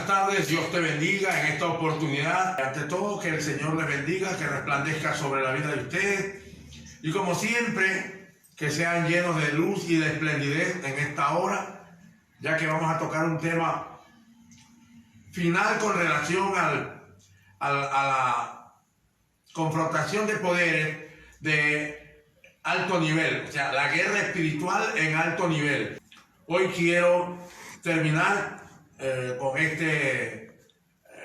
tardes, Dios te bendiga en esta oportunidad. Ante todo, que el Señor les bendiga, que resplandezca sobre la vida de ustedes. Y como siempre, que sean llenos de luz y de esplendidez en esta hora, ya que vamos a tocar un tema final con relación a la confrontación de poderes de alto nivel, o sea, la guerra espiritual en alto nivel. Hoy quiero terminar con este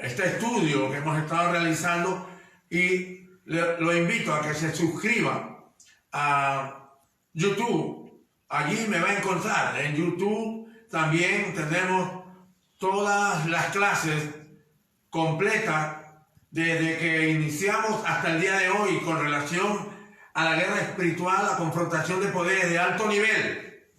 estudio que hemos estado realizando y lo invito a que se suscriba a YouTube. Allí me va a encontrar. En YouTube también tenemos todas las clases completas desde que iniciamos hasta el día de hoy con relación a la guerra espiritual, la confrontación de poderes de alto nivel,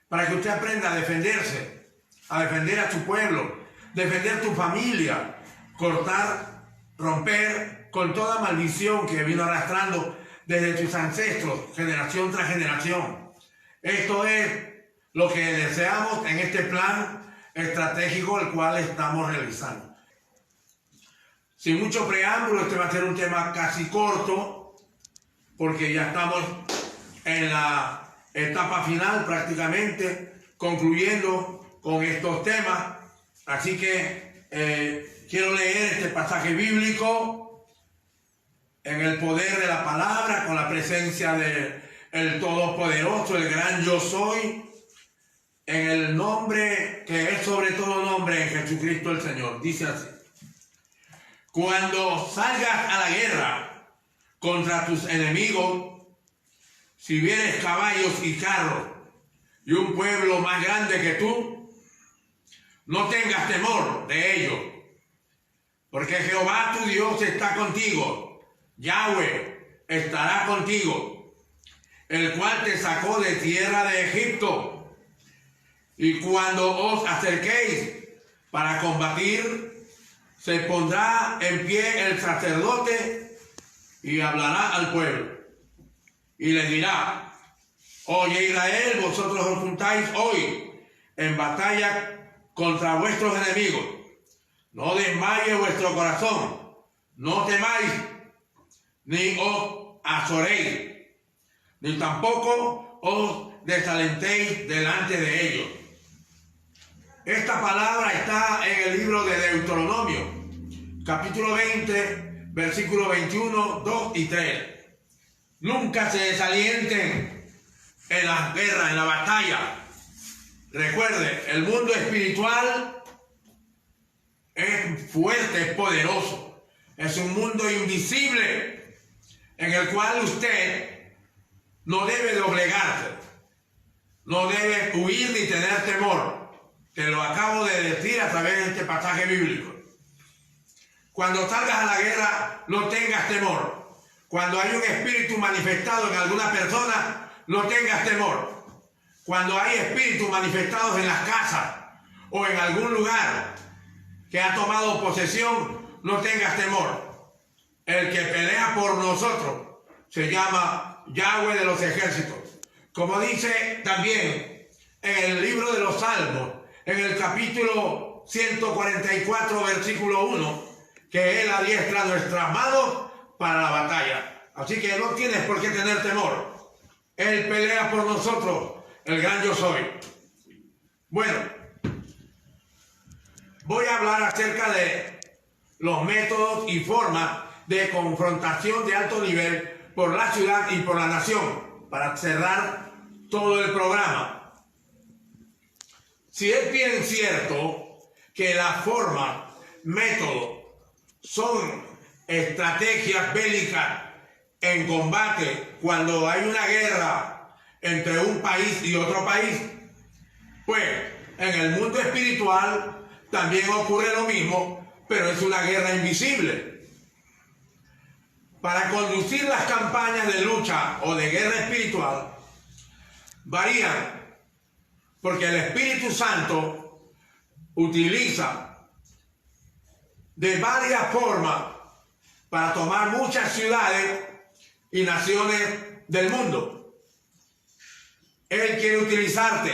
para que usted aprenda a defenderse, a defender a tu pueblo, defender tu familia, cortar, romper con toda maldición que vino arrastrando desde tus ancestros, generación tras generación. Esto es lo que deseamos en este plan estratégico el cual estamos realizando. Sin mucho preámbulo, este va a ser un tema casi corto, porque ya estamos en la etapa final prácticamente, concluyendo con estos temas. Así que quiero leer este pasaje bíblico en el poder de la palabra, con la presencia del Todopoderoso, el gran yo soy, en el nombre que es sobre todo nombre, en Jesucristo el Señor. Dice así: cuando salgas a la guerra contra tus enemigos, si vienes caballos y carros y un pueblo más grande que tú, no tengas temor de ellos, porque Jehová tu Dios está contigo. Yahweh estará contigo, el cual te sacó de tierra de Egipto. Y cuando os acerquéis para combatir, se pondrá en pie el sacerdote y hablará al pueblo. Y les dirá: oye Israel, vosotros os juntáis hoy en batalla contra vuestros enemigos. No desmaye vuestro corazón, no temáis, ni os azoréis, ni tampoco os desalentéis delante de ellos. Esta palabra está en el libro de Deuteronomio, capítulo 20, versículos 21, 2 y 3. Nunca se desalienten en la guerra, en la batalla. Recuerde, el mundo espiritual es fuerte, es poderoso. Es un mundo invisible en el cual usted no debe doblegarse, no debe huir ni tener temor. Te lo acabo de decir a través de este pasaje bíblico. Cuando salgas a la guerra, no tengas temor. Cuando hay un espíritu manifestado en alguna persona, no tengas temor. Cuando hay espíritus manifestados en las casas o en algún lugar que ha tomado posesión, no tengas temor. El que pelea por nosotros se llama Yahweh de los ejércitos. Como dice también en el libro de los Salmos, en el capítulo 144, versículo 1, que Él adiestra nuestras manos para la batalla. Así que no tienes por qué tener temor. Él pelea por nosotros, el gran yo soy. Bueno, voy a hablar acerca de los métodos y formas de confrontación de alto nivel por la ciudad y por la nación, para cerrar todo el programa. Si es bien cierto que la forma, método, son estrategias bélicas en combate cuando hay una guerra entre un país y otro país, pues en el mundo espiritual también ocurre lo mismo, pero es una guerra invisible. Para conducir las campañas de lucha o de guerra espiritual varían, porque el Espíritu Santo utiliza de varias formas para tomar muchas ciudades y naciones del mundo. Él quiere utilizarte.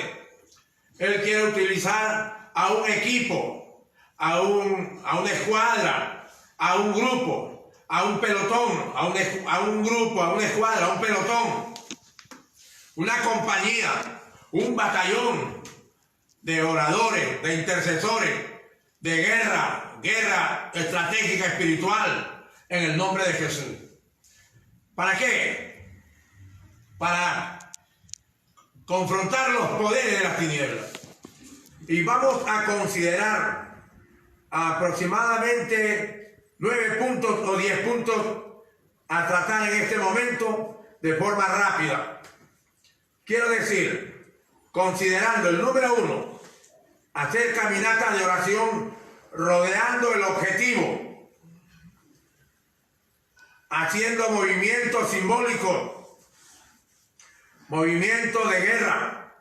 Él quiere utilizar a un equipo, a una escuadra, a un grupo, a un pelotón, a un grupo, a una escuadra, a un pelotón, una compañía, un batallón de oradores, de intercesores, de guerra estratégica espiritual en el nombre de Jesús. ¿Para qué? Para confrontar los poderes de las tinieblas. Y vamos a considerar aproximadamente 9 puntos o 10 puntos a tratar en este momento de forma rápida. Quiero decir, considerando el número 1, hacer caminatas de oración rodeando el objetivo, haciendo movimientos simbólicos, movimientos de guerra,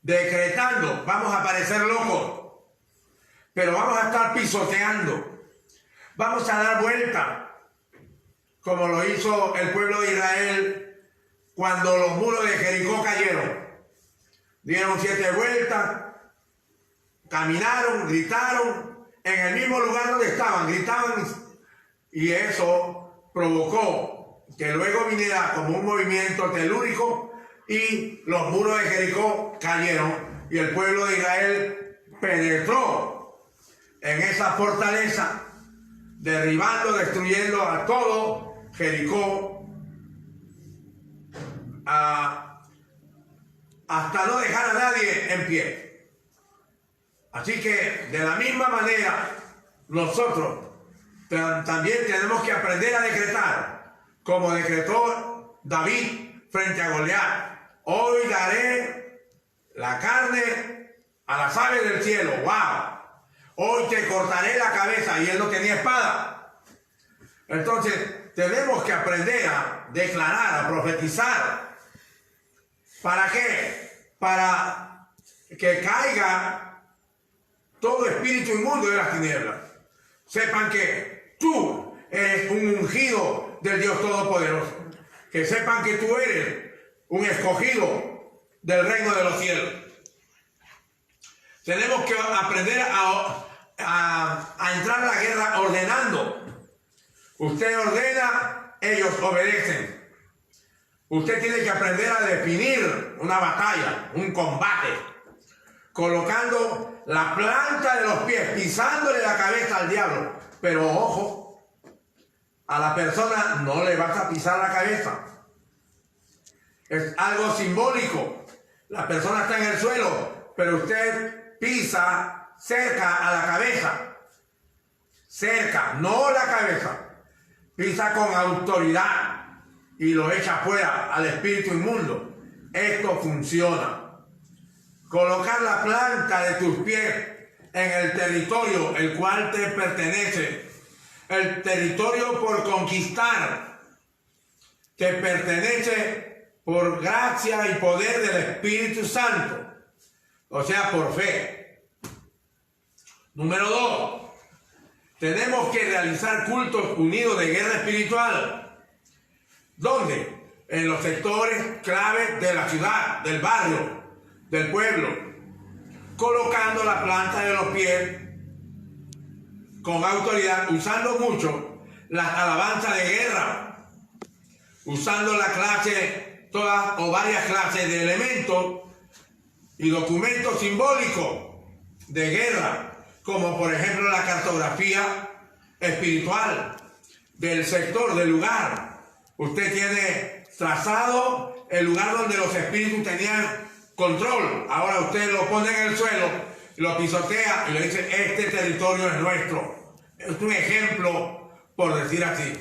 decretando. Vamos a parecer locos, pero vamos a estar pisoteando, vamos a dar vuelta, como lo hizo el pueblo de Israel cuando los muros de Jericó cayeron. Dieron 7 vueltas, caminaron, gritaron, en el mismo lugar donde estaban, gritaban, y eso provocó que luego viniera como un movimiento telúrico y los muros de Jericó cayeron y el pueblo de Israel penetró en esa fortaleza, derribando, destruyendo a todo Jericó, hasta no dejar a nadie en pie. Así que de la misma manera nosotros también tenemos que aprender a decretar, como decretó David frente a Goliat: hoy daré la carne a las aves del cielo. ¡Wow! Hoy te cortaré la cabeza. Y él no tenía espada. Entonces tenemos que aprender a declarar, a profetizar. ¿Para qué? Para que caiga todo espíritu inmundo de las tinieblas. Sepan que tú eres un ungido del Dios Todopoderoso. Que sepan que tú eres un escogido del reino de los cielos. Tenemos que aprender a entrar a la guerra ordenando. Usted ordena, ellos obedecen. Usted tiene que aprender a definir una batalla, un combate, colocando la planta de los pies, pisándole la cabeza al diablo. Pero ojo, a la persona no le vas a pisar la cabeza. Es algo simbólico. La persona está en el suelo, pero usted pisa cerca a la cabeza. Cerca, no la cabeza. Pisa con autoridad y lo echa fuera al espíritu inmundo. Esto funciona. Colocar la planta de tus pies en el territorio el cual te pertenece. El territorio por conquistar te pertenece por gracia y poder del Espíritu Santo. O sea, por fe. Número 2. Tenemos que realizar cultos unidos de guerra espiritual. ¿Dónde? En los sectores claves de la ciudad, del barrio, del pueblo, colocando la planta de los pies con autoridad, usando mucho las alabanzas de guerra, usando la clase, todas o varias clases de elementos y documentos simbólicos de guerra, como por ejemplo la cartografía espiritual del sector, del lugar. Usted tiene trazado el lugar donde los espíritus tenían control. Ahora usted lo pone en el suelo, lo pisotea y le dice: este territorio es nuestro. Es un ejemplo, por decir así.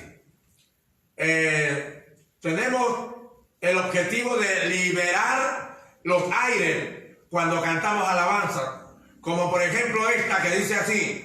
Tenemos el objetivo de liberar los aires cuando cantamos alabanza, como por ejemplo esta que dice así: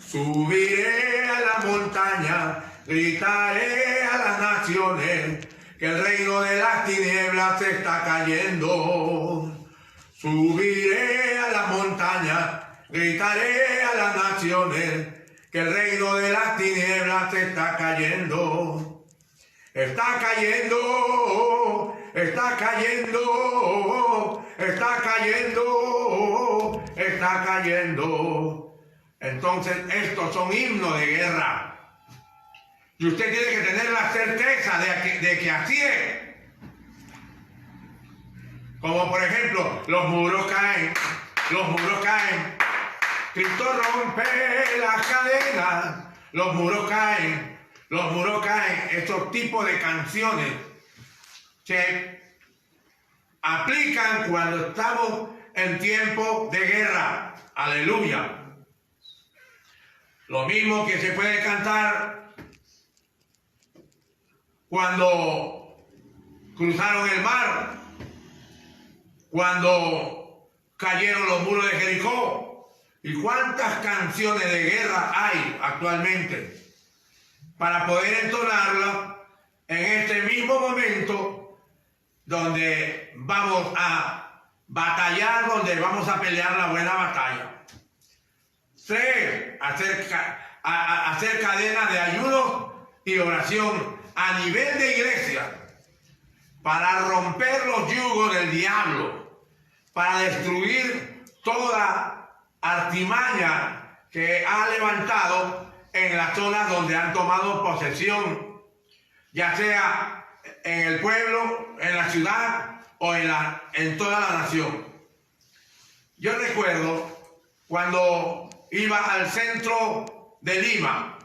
subiré a la montaña, gritaré a las naciones, que el reino de las tinieblas se está cayendo. Subiré a la montaña, gritaré a las naciones, que el reino de las tinieblas se está cayendo. Está cayendo, está cayendo, está cayendo, está cayendo. Entonces estos son himnos de guerra. Y usted tiene que tener la certeza de que así es. Como por ejemplo, los muros caen, los muros caen. Cristo rompe las cadenas, los muros caen, los muros caen. Estos tipos de canciones se aplican cuando estamos en tiempo de guerra. Aleluya. Lo mismo que se puede cantar cuando cruzaron el mar, cuando cayeron los muros de Jericó. ¿Y cuántas canciones de guerra hay actualmente para poder entonarlas en este mismo momento donde vamos a batallar, donde vamos a pelear la buena batalla? 3. Hacer cadenas de ayuno y oración a nivel de iglesia para romper los yugos del diablo, para destruir toda artimaña que ha levantado en las zonas donde han tomado posesión, ya sea en el pueblo, en la ciudad o en toda la nación. Yo recuerdo cuando iba al centro de Lima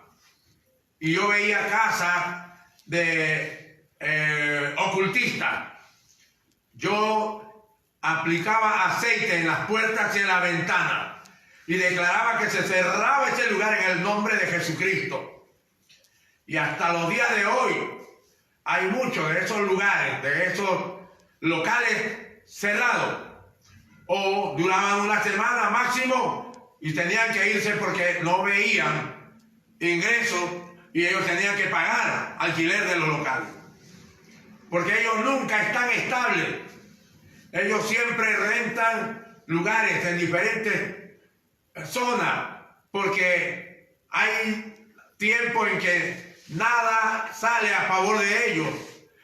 y yo veía casas de ocultistas. Yo aplicaba aceite en las puertas y en la ventana y declaraba que se cerraba ese lugar en el nombre de Jesucristo. Y hasta los días de hoy hay muchos de esos lugares, de esos locales cerrados, o duraban una semana máximo y tenían que irse porque no veían ingresos y ellos tenían que pagar alquiler de los locales, porque ellos nunca están estables. Ellos siempre rentan lugares en diferentes zonas, porque hay tiempo en que nada sale a favor de ellos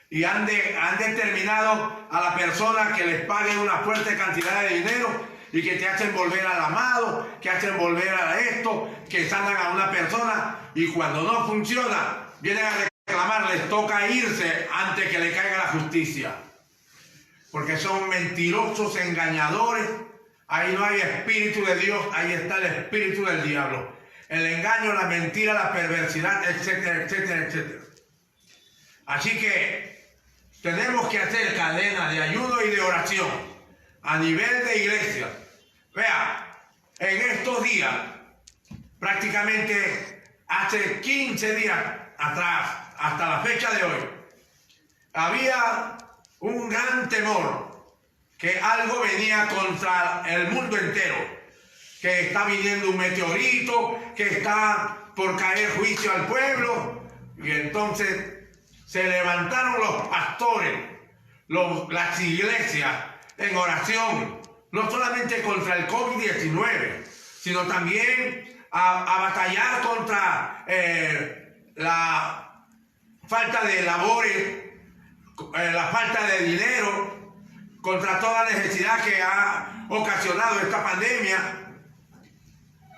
y han determinado a la persona que les paguen una fuerte cantidad de dinero y que te hacen volver al amado, que hacen volver a esto, que sanan a una persona y cuando no funciona vienen a reclamar, les toca irse antes que le caiga la justicia, porque son mentirosos, engañadores. Ahí no hay espíritu de Dios, ahí está el espíritu del diablo. El engaño, la mentira, la perversidad, etcétera, etcétera, etcétera. Así que tenemos que hacer cadenas de ayuno y de oración a nivel de iglesia. Vea, en estos días, prácticamente hace 15 días atrás, hasta la fecha de hoy, había un gran temor que algo venía contra el mundo entero, que está viniendo un meteorito, que está por caer juicio al pueblo. Y entonces se levantaron los pastores, las iglesias en oración, no solamente contra el COVID-19, sino también a batallar contra la falta de labores, la falta de dinero, contra toda necesidad que ha ocasionado esta pandemia.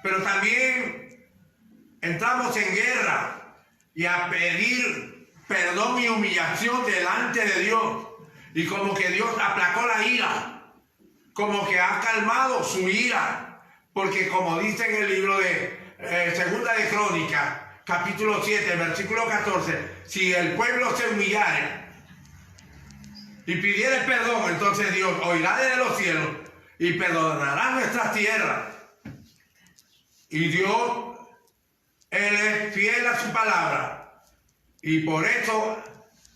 Pero también entramos en guerra y a pedir perdón y humillación delante de Dios. Y como que Dios aplacó la ira, como que ha calmado su ira, porque como dice en el libro de Segunda de Crónicas, capítulo 7, versículo 14, si el pueblo se humillare y pidiere perdón, entonces Dios oirá desde los cielos y perdonará nuestras tierras. Y Dios, Él es fiel a su palabra y por eso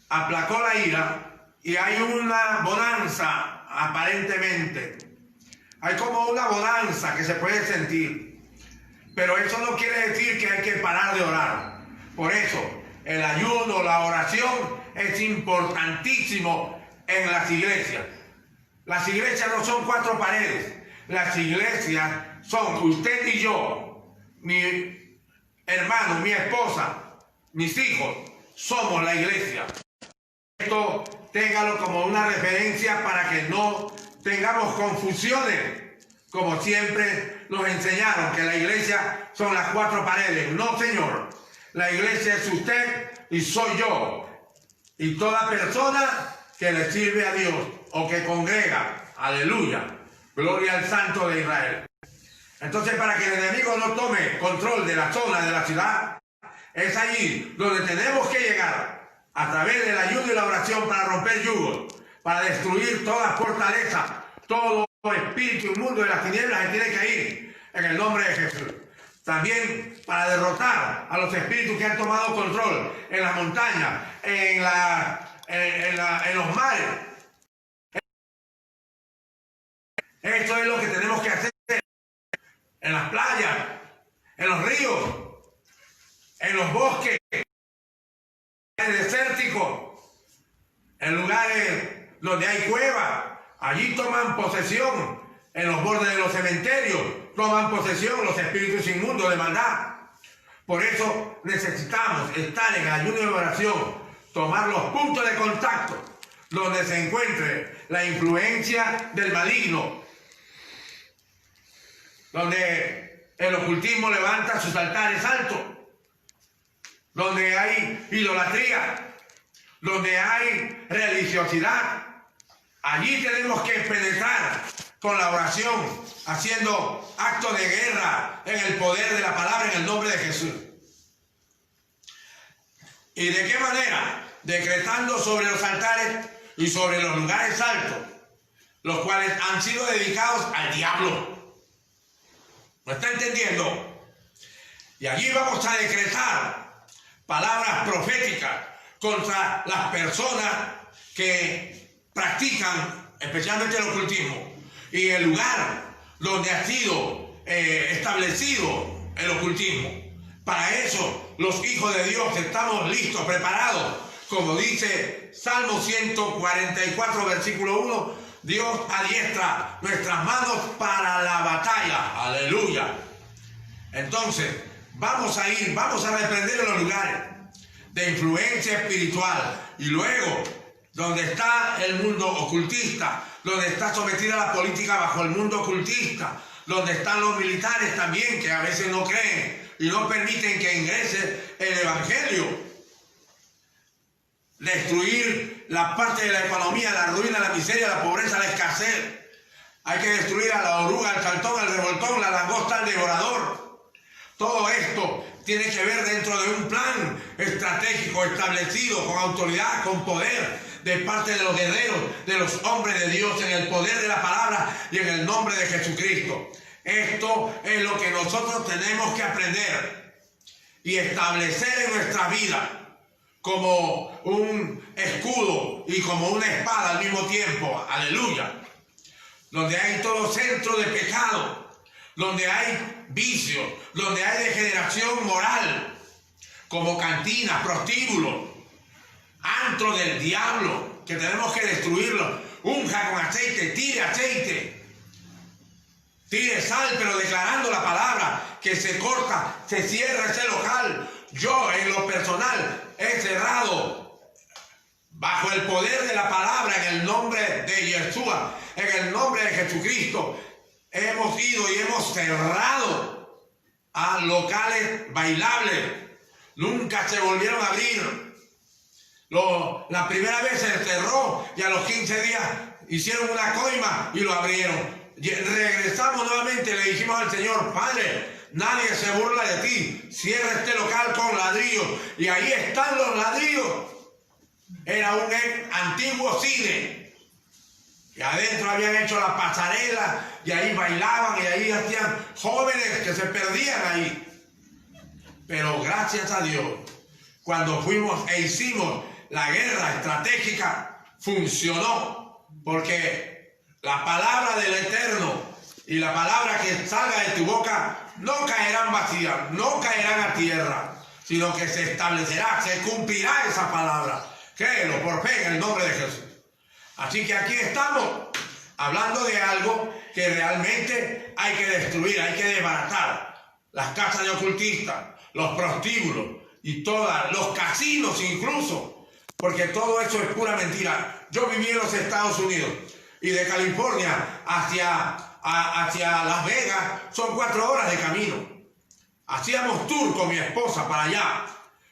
aplacó la ira y hay una bonanza aparentemente. Hay como una bonanza que se puede sentir, pero eso no quiere decir que hay que parar de orar. Por eso el ayuno, la oración es importantísimo en las iglesias. Las iglesias no son 4 paredes. Las iglesias son usted y yo, mi hermano, mi esposa, mis hijos. Somos la iglesia. Esto téngalo como una referencia para que no tengamos confusiones como siempre nos enseñaron que la iglesia son las cuatro paredes. No, señor. La iglesia es usted y soy yo. Y toda persona que le sirve a Dios o que congrega. Aleluya. Gloria al Santo de Israel. Entonces, para que el enemigo no tome control de la zona, de la ciudad, es allí donde tenemos que llegar a través del ayuno y la oración para romper yugos, para destruir toda fortaleza, todo espíritu inmundo de las tinieblas que tiene que ir en el nombre de Jesús. También para derrotar a los espíritus que han tomado control en las montañas, en los mares. Esto es lo que tenemos que hacer en las playas, en los ríos, en los bosques, en el desértico, en lugares donde hay cuevas. Allí toman posesión, en los bordes de los cementerios, toman posesión los espíritus inmundos de maldad. Por eso necesitamos estar en ayuno y oración, tomar los puntos de contacto donde se encuentre la influencia del maligno, donde el ocultismo levanta sus altares altos, donde hay idolatría, donde hay religiosidad. Allí tenemos que penetrar con la oración, haciendo actos de guerra en el poder de la palabra, en el nombre de Jesús. ¿Y de qué manera? Decretando sobre los altares y sobre los lugares altos, los cuales han sido dedicados al diablo. ¿No está entendiendo? Y allí vamos a decretar palabras proféticas contra las personas que practican especialmente el ocultismo, y el lugar donde ha sido establecido el ocultismo. Para eso los hijos de Dios estamos listos, preparados, como dice Salmo 144 versículo 1, Dios adiestra nuestras manos para la batalla. Aleluya. Entonces vamos a reprender los lugares de influencia espiritual, y luego donde está el mundo ocultista, donde está sometida la política bajo el mundo ocultista, donde están los militares también, que a veces no creen y no permiten que ingrese el evangelio. Destruir la parte de la economía, la ruina, la miseria, la pobreza, la escasez. Hay que destruir a la oruga, al saltón, al revoltón, la langosta, al devorador. Todo esto tiene que ver dentro de un plan estratégico establecido con autoridad, con poder, de parte de los guerreros, de los hombres de Dios, en el poder de la palabra y en el nombre de Jesucristo. Esto es lo que nosotros tenemos que aprender y establecer en nuestra vida como un escudo y como una espada al mismo tiempo. Aleluya. Donde hay todo centro de pecado, donde hay vicio, donde hay degeneración moral, como cantinas, prostíbulos, antro del diablo, que tenemos que destruirlo. Unja con aceite, tire sal, pero declarando la palabra, que se corta, se cierra ese local. Yo en lo personal he cerrado bajo el poder de la palabra, en el nombre de Yeshua, en el nombre de Jesucristo. Hemos ido y hemos cerrado a locales bailables. Nunca se volvieron a abrir. La primera vez se cerró y a los 15 días hicieron una coima y lo abrieron. Regresamos nuevamente, le dijimos al Señor: Padre, nadie se burla de ti, cierra este local con ladrillos. Y ahí están los ladrillos. Era un antiguo cine, y adentro habían hecho la pasarela, y ahí bailaban, y ahí hacían jóvenes que se perdían ahí. Pero gracias a Dios, cuando fuimos e hicimos la guerra estratégica, funcionó, porque la palabra del Eterno y la palabra que salga de tu boca no caerán vacías, no caerán a tierra, sino que se establecerá, se cumplirá esa palabra. Créelo por fe en el nombre de Jesús. Así que aquí estamos hablando de algo que realmente hay que destruir, hay que desbaratar. Las casas de ocultistas, los prostíbulos y todas, los casinos incluso, porque todo eso es pura mentira. Yo viví en los Estados Unidos y de California hacia hacia Las Vegas, son 4 horas de camino. Hacíamos tour con mi esposa para allá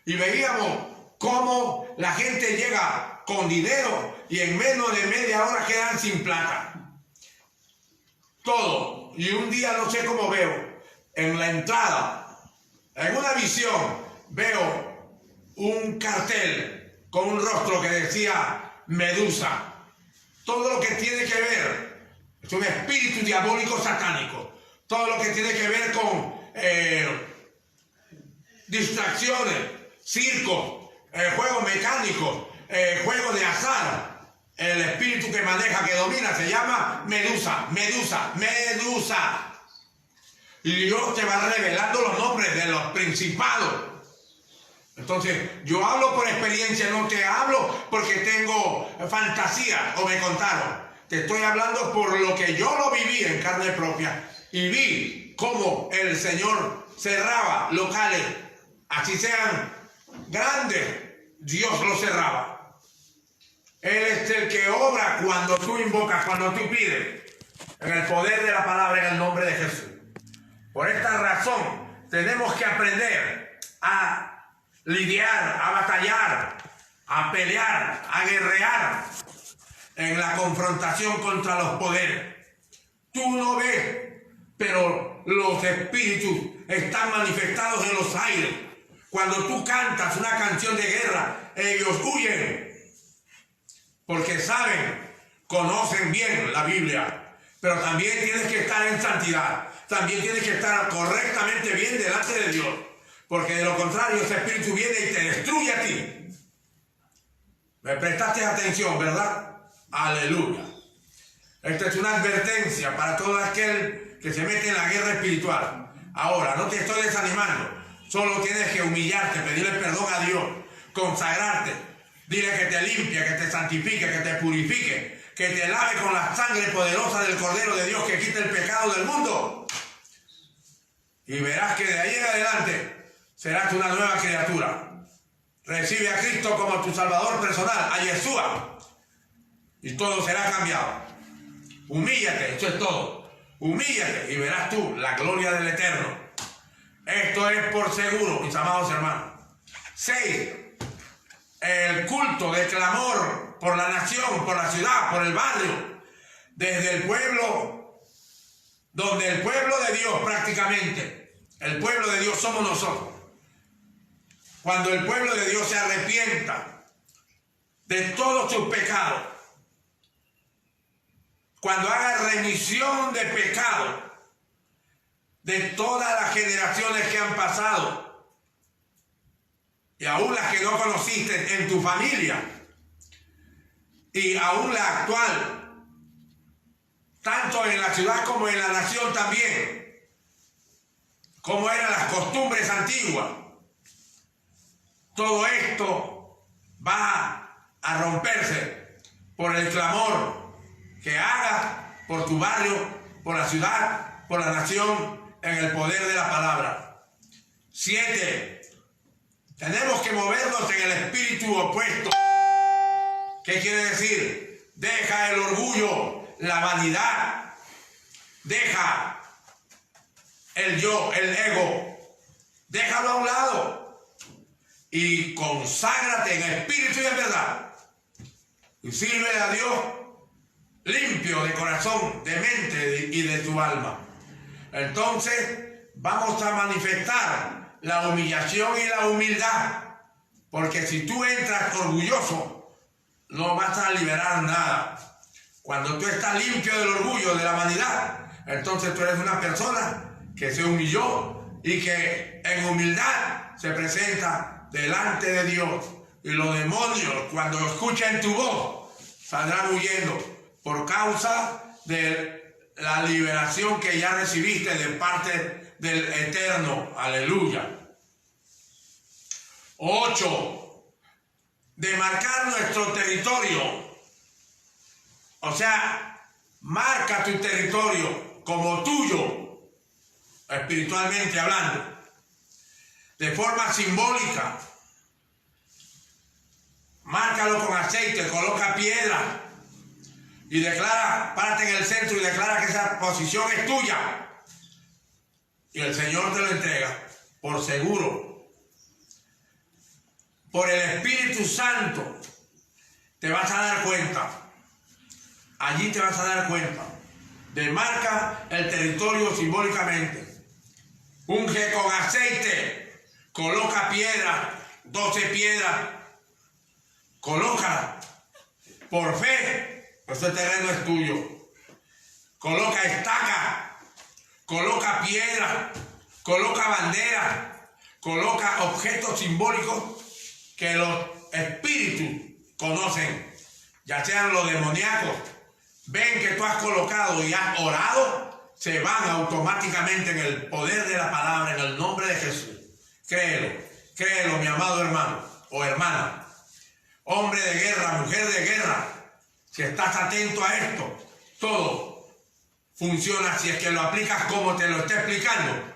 y veíamos cómo la gente llega con dinero y en menos de media hora quedan sin plata. Todo. Y un día no sé cómo veo, en la entrada, en una visión, veo un cartel con un rostro que decía Medusa. Todo lo que tiene que ver es un espíritu diabólico satánico. Todo lo que tiene que ver con distracciones, circos, juegos mecánicos, juegos de azar. El espíritu que maneja, que domina, se llama Medusa, Medusa, Medusa. Y Dios te va revelando los nombres de los principados. Entonces, yo hablo por experiencia, no te hablo porque tengo fantasía o me contaron. Te estoy hablando por lo que yo lo viví en carne propia y vi cómo el Señor cerraba locales, así sean grandes, Dios los cerraba. Él es el que obra cuando tú invocas, cuando tú pides, en el poder de la palabra, en el nombre de Jesús. Por esta razón, tenemos que aprender a lidiar, a batallar, a pelear, a guerrear en la confrontación contra los poderes. Tú no ves, pero los espíritus están manifestados en los aires. Cuando tú cantas una canción de guerra, ellos huyen. Porque saben, conocen bien la Biblia, pero también tienes que estar en santidad, también tienes que estar correctamente bien delante de Dios, porque de lo contrario ese espíritu viene y te destruye a ti. ¿Me prestaste atención, verdad? Aleluya. Esta es una advertencia para todo aquel que se mete en la guerra espiritual. Ahora, no te estoy desanimando, solo tienes que humillarte, pedirle perdón a Dios, consagrarte. Dile que te limpie, que te santifique, que te purifique, que te lave con la sangre poderosa del Cordero de Dios que quita el pecado del mundo. Y verás que de ahí en adelante serás una nueva criatura. Recibe a Cristo como tu Salvador personal, a Yeshua, y todo será cambiado. Humíllate, eso es todo. Humíllate y verás tú la gloria del Eterno. Esto es por seguro, mis amados hermanos. 6. El culto de clamor por la nación, por la ciudad, por el barrio, desde el pueblo, donde el pueblo de Dios prácticamente, el pueblo de Dios somos nosotros. Cuando el pueblo de Dios se arrepienta de todos sus pecados, cuando haga remisión de pecado de todas las generaciones que han pasado, y aún las que no conociste en tu familia, y aún la actual, tanto en la ciudad como en la nación también, como eran las costumbres antiguas. Todo esto va a romperse por el clamor que hagas por tu barrio, por la ciudad, por la nación, en el poder de la palabra. 7. Tenemos que movernos en el espíritu opuesto. ¿Qué quiere decir? Deja el orgullo, la vanidad. Deja el yo, el ego. Déjalo a un lado. Y conságrate en espíritu y en verdad. Y sirve a Dios limpio de corazón, de mente y de tu alma. Entonces vamos a manifestar la humillación y la humildad, porque si tú entras orgulloso, no vas a liberar nada. Cuando tú estás limpio del orgullo, de la vanidad, entonces tú eres una persona que se humilló y que en humildad se presenta delante de Dios. Y los demonios, cuando escuchen tu voz, saldrán huyendo por causa de la liberación que ya recibiste de parte del Eterno. Aleluya. 8. De marcar nuestro territorio. O sea, marca tu territorio como tuyo, espiritualmente hablando, de forma simbólica. Márcalo con aceite, coloca piedra, y declara, párate en el centro y declara que esa posición es tuya. Y el Señor te lo entrega por seguro. Por el Espíritu Santo te vas a dar cuenta. Allí te vas a dar cuenta. Demarca el territorio simbólicamente. Unge con aceite. Coloca piedras, 12 piedras. Coloca por fe. Ese terreno es tuyo. Coloca estaca. Coloca piedras. Coloca banderas. Coloca objetos simbólicos que los espíritus conocen, ya sean los demoníacos. Ven que tú has colocado y has orado, se van automáticamente en el poder de la palabra, en el nombre de Jesús. Créelo, créelo, mi amado hermano o hermana. Hombre de guerra, mujer de guerra, si estás atento a esto, todo funciona si es que lo aplicas como te lo está explicando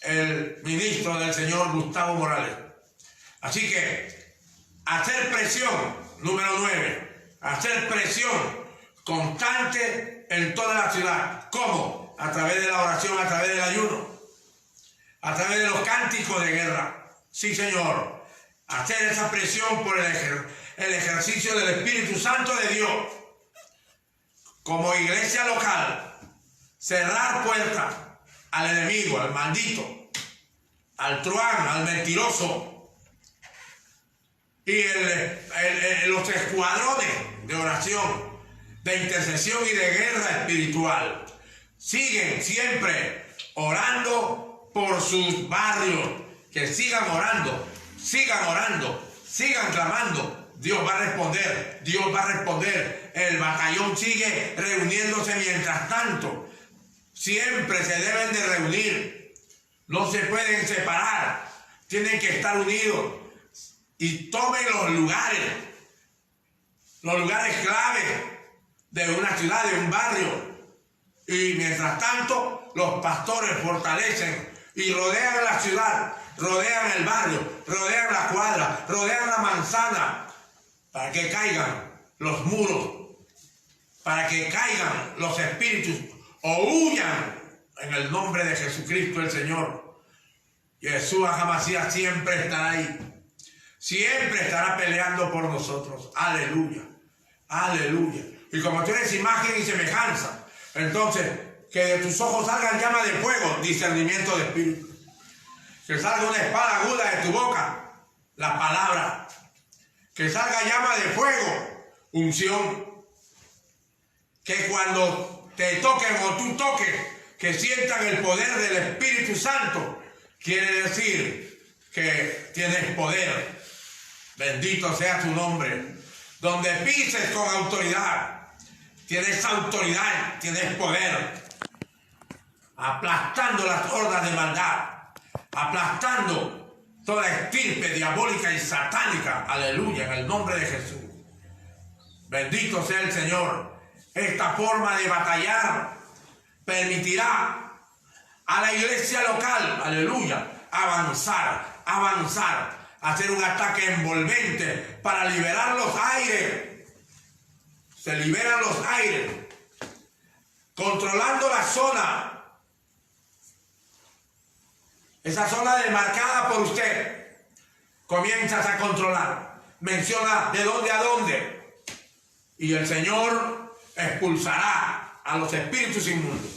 el ministro del Señor Gustavo Morales. Así que, hacer presión, número 9, hacer presión constante en toda la ciudad. ¿Cómo? A través de la oración, a través del ayuno, a través de los cánticos de guerra. Sí, Señor. Hacer esa presión por el ejercicio del Espíritu Santo de Dios. Como iglesia local, cerrar puertas al enemigo, al maldito, al truán, al mentiroso. Y los escuadrones de oración, de intercesión y de guerra espiritual siguen siempre orando por sus barrios. Que sigan orando, sigan clamando. Dios va a responder, Dios va a responder. El batallón sigue reuniéndose mientras tanto. Siempre se deben de reunir, no se pueden separar, tienen que estar unidos y tomen los lugares claves de una ciudad, de un barrio. Y mientras tanto, los pastores fortalecen y rodean la ciudad, rodean el barrio, rodean la cuadra, rodean la manzana, para que caigan los muros, para que caigan los espíritus o huyan en el nombre de Jesucristo el Señor. Jesús Hamasías siempre estará ahí. Siempre estará peleando por nosotros. Aleluya. Aleluya. Y como tú eres imagen y semejanza, entonces que de tus ojos salgan llamas de fuego, discernimiento de espíritu. Que salga una espada aguda de tu boca, la palabra. Que salga llama de fuego, unción. Que cuando te toquen o tú toques, que sientan el poder del Espíritu Santo. Quiere decir que tienes poder. Bendito sea tu nombre. Donde pises con autoridad, tienes autoridad, tienes poder. Aplastando las hordas de maldad, aplastando toda estirpe diabólica y satánica. Aleluya, en el nombre de Jesús. Bendito sea el Señor. Esta forma de batallar permitirá a la iglesia local, aleluya, avanzar, hacer un ataque envolvente para liberar los aires. Se liberan los aires, controlando la zona. Esa zona demarcada por usted, comienzas a controlar. Menciona de dónde a dónde. Y el Señor expulsará a los espíritus inmundos.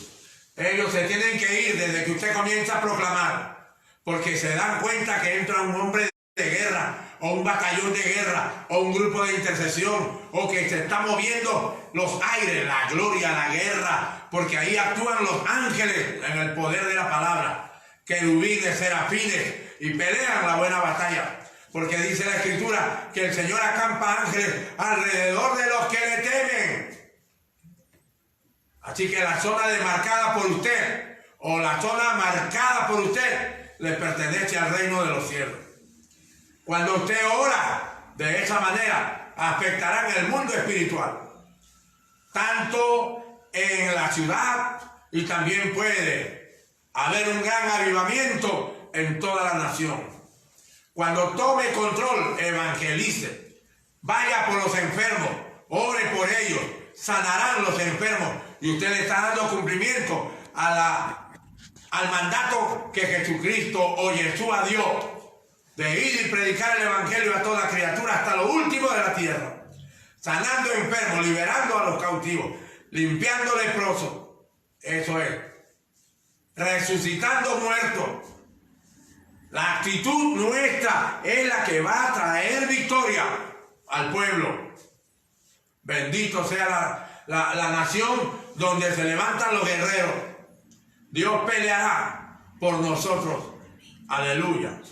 Ellos se tienen que ir desde que usted comienza a proclamar, porque se dan cuenta que entra un hombre de guerra, o un batallón de guerra, o un grupo de intercesión, o que se está moviendo los aires, la gloria, la guerra, porque ahí actúan los ángeles en el poder de la palabra, querubines, serafines, y pelean la buena batalla. Porque dice la Escritura que el Señor acampa ángeles alrededor de los que le temen. Así que la zona demarcada por usted, o la zona marcada por usted, le pertenece al reino de los cielos. Cuando usted ora de esa manera, afectará en el mundo espiritual, tanto en la ciudad, y también puede haber un gran avivamiento en toda la nación. Cuando tome control, evangelice, vaya por los enfermos, ore por ellos, sanarán los enfermos. Y usted le está dando cumplimiento al mandato que Jesucristo o Yeshua dio, de ir y predicar el evangelio a toda criatura hasta lo último de la tierra, sanando enfermos, liberando a los cautivos, limpiando leprosos, eso es, resucitando muertos. La actitud nuestra es la que va a traer victoria al pueblo. Bendito sea la nación donde se levantan los guerreros. Dios peleará por nosotros. Aleluya.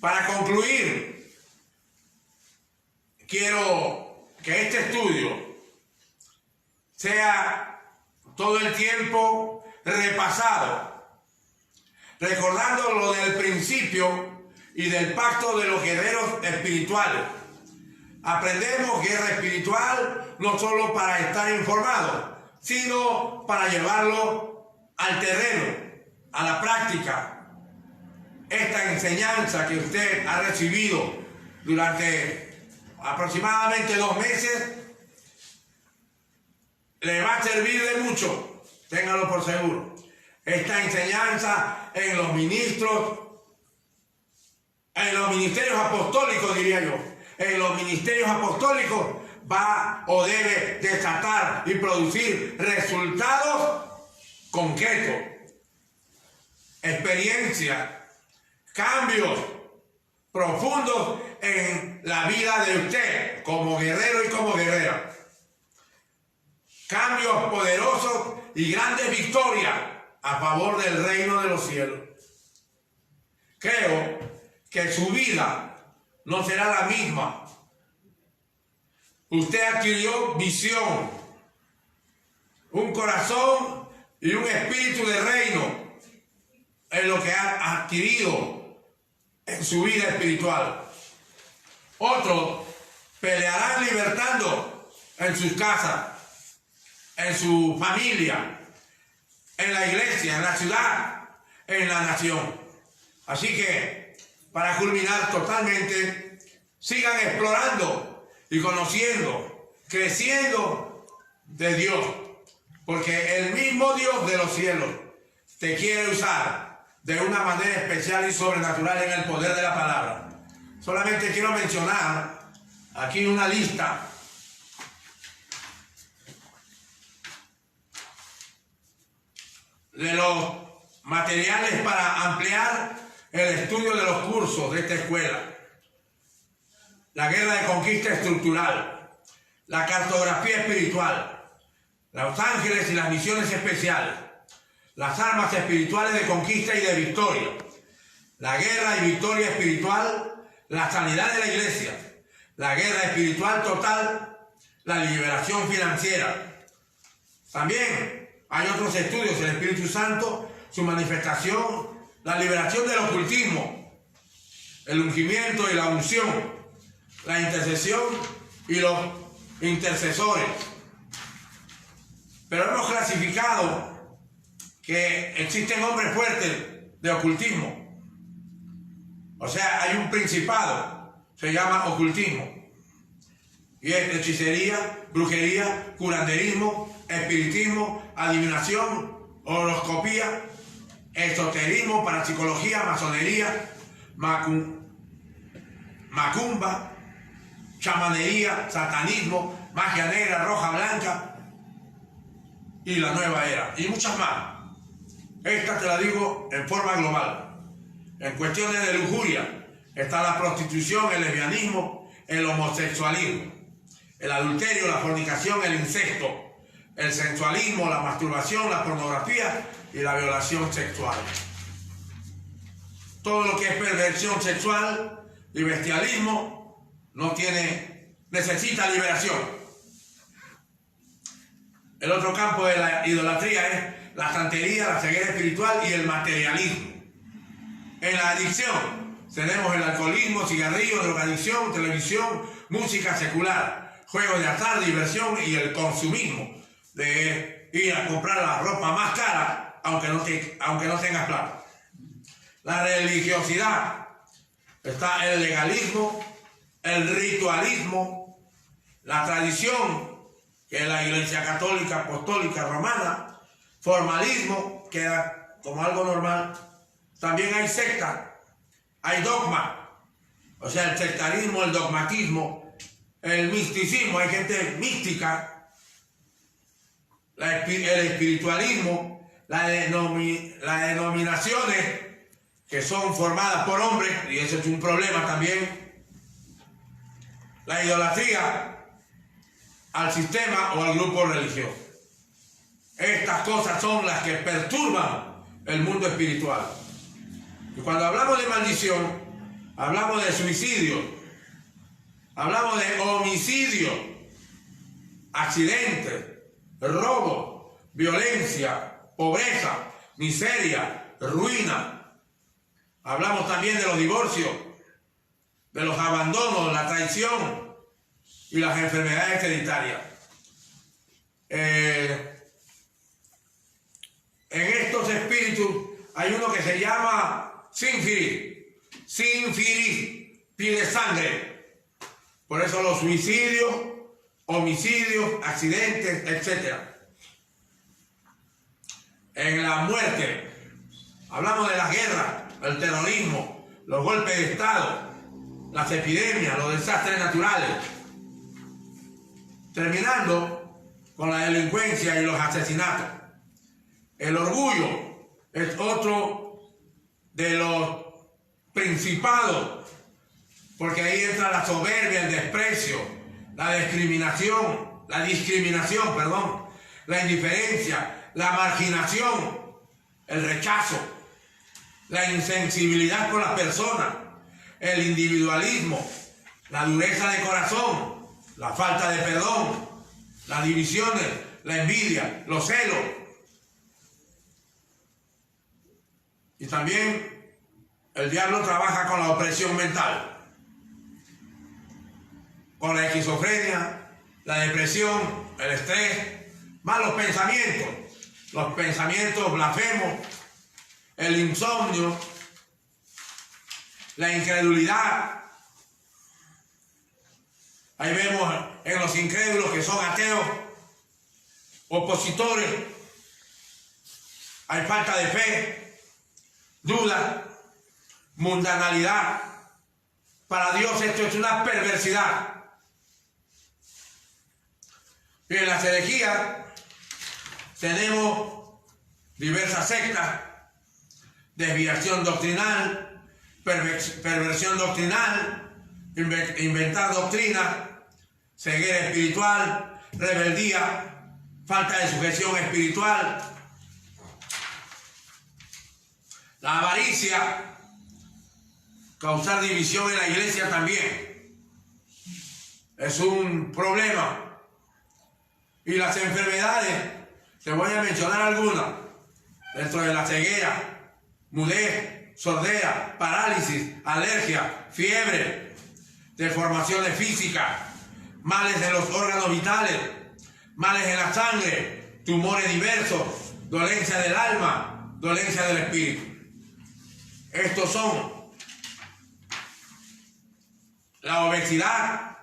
Para concluir, quiero que este estudio sea todo el tiempo repasado, recordando lo del principio y del pacto de los guerreros espirituales. Aprendemos guerra espiritual no solo para estar informados, sino para llevarlo al terreno, a la práctica. Esta enseñanza que usted ha recibido durante aproximadamente 2 meses le va a servir de mucho, téngalo por seguro. Esta enseñanza en los ministerios apostólicos, diría yo, en los ministerios apostólicos va o debe desatar y producir resultados concretos, experiencias, cambios profundos en la vida de usted como guerrero y como guerrera. Cambios poderosos y grandes victorias a favor del reino de los cielos. Creo que su vida no será la misma. Usted adquirió visión, un corazón y un espíritu de reino en lo que ha adquirido en su vida espiritual. Otros pelearán libertando en sus casas, en su familia, en la iglesia, en la ciudad, en la nación. Así que, para culminar totalmente, sigan explorando y conociendo, creciendo de Dios, porque el mismo Dios de los cielos te quiere usar de una manera especial y sobrenatural en el poder de la palabra. Solamente quiero mencionar aquí una lista de los materiales para ampliar el estudio de los cursos de esta escuela. La guerra de conquista estructural, la cartografía espiritual, los ángeles y las misiones especiales, las armas espirituales de conquista y de victoria, la guerra y victoria espiritual, la sanidad de la iglesia, la guerra espiritual total, la liberación financiera. También hay otros estudios, el Espíritu Santo, su manifestación, la liberación del ocultismo, el ungimiento y la unción, la intercesión y los intercesores. Pero hemos clasificado que existen hombres fuertes de ocultismo. O sea, hay un principado, se llama ocultismo. Y es hechicería, brujería, curanderismo, espiritismo, adivinación, horoscopía, esoterismo, parapsicología, masonería, macumba, chamanería, satanismo, magia negra, roja, blanca y la nueva era. Y muchas más. Esta te la digo en forma global. En cuestiones de lujuria está la prostitución, el lesbianismo, el homosexualismo, el adulterio, la fornicación, el incesto, el sensualismo, la masturbación, la pornografía y la violación sexual. Todo lo que es perversión sexual y bestialismo necesita liberación. El otro campo de la idolatría es la santería, la ceguera espiritual y el materialismo. En la adicción tenemos el alcoholismo, cigarrillo, drogadicción, televisión, música secular, juegos de azar, diversión y el consumismo, de ir a comprar la ropa más cara aunque no tengas plata. La religiosidad, está el legalismo, el ritualismo, la tradición que es la Iglesia Católica, Apostólica, Romana, formalismo, que era como algo normal. También hay secta, hay dogma, o sea, el sectarismo, el dogmatismo, el misticismo, hay gente mística, el espiritualismo, las denominaciones que son formadas por hombres, y eso es un problema también, la idolatría al sistema o al grupo religioso. Estas cosas son las que perturban el mundo espiritual. Y cuando hablamos de maldición, hablamos de suicidio, hablamos de homicidio, accidentes, robo, violencia, pobreza, miseria, ruina. Hablamos también de los divorcios, de los abandonos, la traición y las enfermedades hereditarias. En estos espíritus hay uno que se llama Sinfiris. Sinfiris pide sangre. Por eso los suicidios, homicidios, accidentes, etc. En la muerte, hablamos de las guerras, el terrorismo, los golpes de Estado, las epidemias, los desastres naturales. Terminando con la delincuencia y los asesinatos. El orgullo es otro de los principados, porque ahí entra la soberbia, el desprecio, la discriminación, la indiferencia, la marginación, el rechazo, la insensibilidad por las personas, el individualismo, la dureza de corazón, la falta de perdón, las divisiones, la envidia, los celos. Y también el diablo trabaja con la opresión mental, con la esquizofrenia, la depresión, el estrés, malos pensamientos, los pensamientos blasfemos, el insomnio, la incredulidad. Ahí vemos en los incrédulos que son ateos, opositores, hay falta de fe, duda, mundanalidad. Para Dios esto es una perversidad. Y en las herejías tenemos diversas sectas, desviación doctrinal, perversión doctrinal, inventar doctrina, ceguera espiritual, rebeldía, falta de sujeción espiritual, la avaricia, causar división en la iglesia también es un problema. Y las enfermedades, te voy a mencionar algunas, dentro de la ceguera, mudez, sordera, parálisis, alergia, fiebre, deformaciones físicas, males de los órganos vitales, males en la sangre, tumores diversos, dolencia del alma, dolencia del espíritu. Estos son la obesidad,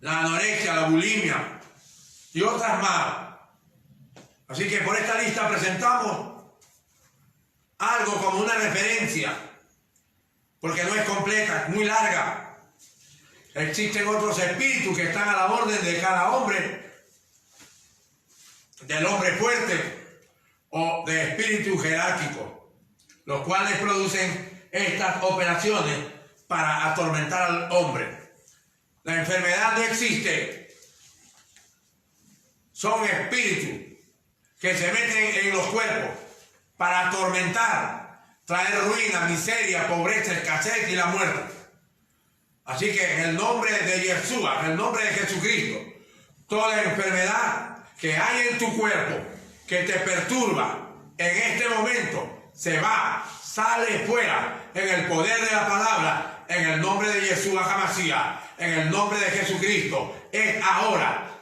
la anorexia, la bulimia y otras más. Así que por esta lista presentamos algo como una referencia, porque no es completa, es muy larga. Existen otros espíritus que están a la orden de cada hombre, del hombre fuerte o de espíritu jerárquico, los cuales producen estas operaciones para atormentar al hombre. La enfermedad no existe. Son espíritus que se meten en los cuerpos para atormentar, traer ruina, miseria, pobreza, escasez y la muerte. Así que en el nombre de Yeshua, en el nombre de Jesucristo, toda enfermedad que hay en tu cuerpo que te perturba, en este momento se va, sale fuera, en el poder de la palabra, en el nombre de Yeshua Hamashiach, en el nombre de Jesucristo. Es ahora,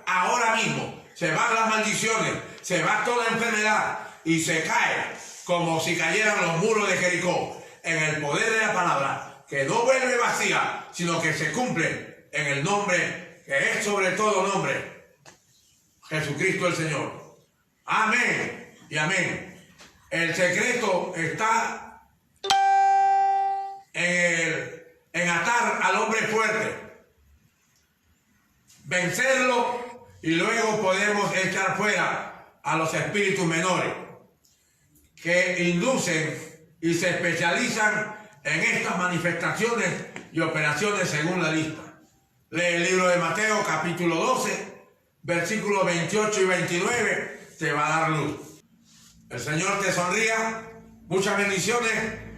ahora mismo. Se van las maldiciones, se va toda enfermedad y se cae como si cayeran los muros de Jericó, en el poder de la palabra, que no vuelve vacía, sino que se cumple en el nombre que es sobre todo nombre, Jesucristo el Señor. Amén y amén. El secreto está en atar al hombre fuerte, vencerlo, y luego podemos echar fuera a los espíritus menores que inducen y se especializan en estas manifestaciones y operaciones según la lista. Lee el libro de Mateo capítulo 12, versículos 28 y 29, te va a dar luz. El Señor te sonría. Muchas bendiciones.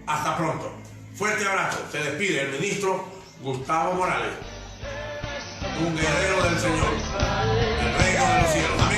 Hasta pronto. Fuerte abrazo. Se despide el ministro Gustavo Morales, un guerrero del Señor, el reino de los cielos. Amén.